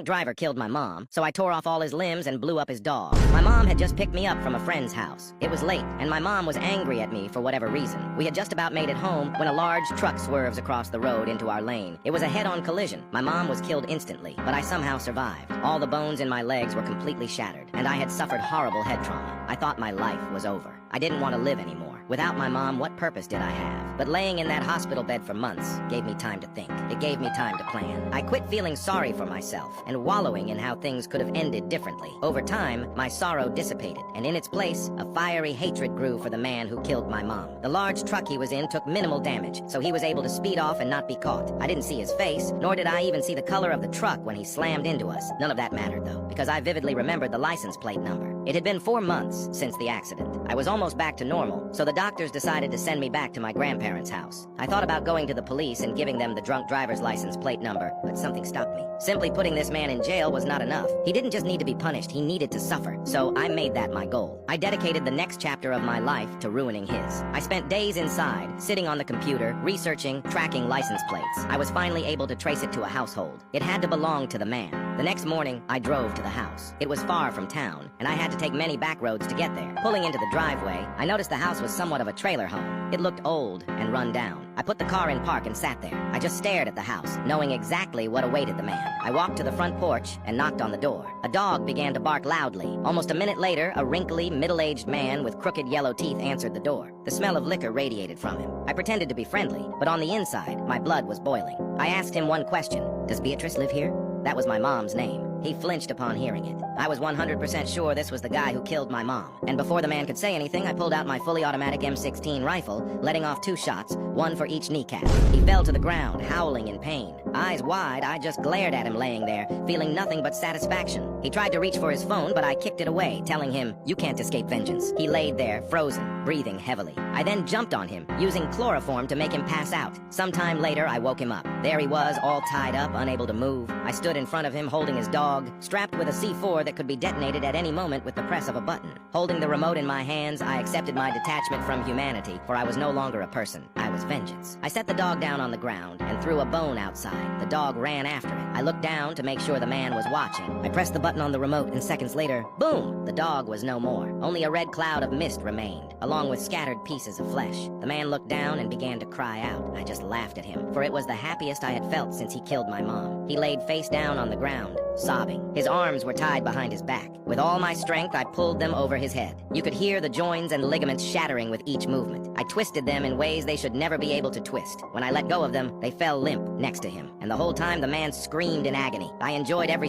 driver killed my mom, so I tore off all his limbs and blew up his dog. My mom had just picked me up from a friend's house. It was late, and my mom was angry at me for whatever reason. We had just about made it home when a large truck swerves across the road into our lane. It was a head-on collision. My mom was killed instantly, but I somehow survived. All the bones in my legs were completely shattered, and I had suffered horrible head trauma. I thought my life was over. I didn't want to live anymore. Without my mom, what purpose did I have? But laying in that hospital bed for months gave me time to think. It gave me time to plan. I quit feeling sorry for myself and wallowing in how things could have ended differently. Over time, my sorrow dissipated, and in its place, a fiery hatred grew for the man who killed my mom. The large truck he was in took minimal damage, so he was able to speed off and not be caught. I didn't see his face, nor did I even see the color of the truck when he slammed into us. None of that mattered, though, because I vividly remembered the license plate number. It had been 4 months since the accident. I was almost back to normal, so the doctors decided to send me back to my grandparents' house. I thought about going to the police and giving them the drunk driver's license plate number, but something stopped me. Simply putting this man in jail was not enough. He didn't just need to be punished, he needed to suffer. So I made that my goal. I dedicated the next chapter of my life to ruining his. I spent days inside, sitting on the computer, researching, tracking license plates. I was finally able to trace it to a household. It had to belong to the man. The next morning, I drove to the house. It was far from town, and I had to take many back roads to get there. Pulling into the driveway, I noticed the house was somewhat of a trailer home. It looked old and run down. I put the car in park and sat there. I just stared at the house, knowing exactly what awaited the man. I walked to the front porch and knocked on the door. A dog began to bark loudly. Almost a minute later, a wrinkly, middle-aged man with crooked yellow teeth answered the door. The smell of liquor radiated from him. I pretended to be friendly, but on the inside, my blood was boiling. I asked him one question. "Does Beatrice live here?" That was my mom's name. He flinched upon hearing it. I was 100% sure this was the guy who killed my mom. And before the man could say anything, I pulled out my fully automatic M16 rifle, letting off 2 shots, 1 for each kneecap. He fell to the ground, howling in pain. Eyes wide, I just glared at him laying there, feeling nothing but satisfaction. He tried to reach for his phone, but I kicked it away, telling him, "You can't escape vengeance." He laid there, frozen, breathing heavily. I then jumped on him, using chloroform to make him pass out. Sometime later, I woke him up. There he was, all tied up, unable to move. I stood in front of him holding his dog, strapped with a C4 that could be detonated at any moment with the press of a button. Holding the remote in my hands, I accepted my detachment from humanity, for I was no longer a person. I was vengeance. I set the dog down on the ground and threw a bone outside. The dog ran after it. I looked down to make sure the man was watching. I pressed the button on the remote, and seconds later, boom! The dog was no more. Only a red cloud of mist remained, along with scattered pieces of flesh. The man looked down and began to cry out. I just laughed at him, for it was the happiest I had felt since he killed my mom. He laid face down on the ground, sobbing. His arms were tied behind his back. With all my strength, I pulled them over his head. You could hear the joints and ligaments shattering with each movement. I twisted them in ways they should never be able to twist. When I let go of them, they fell limp next to him. And the whole time, the man screamed in agony. I enjoyed every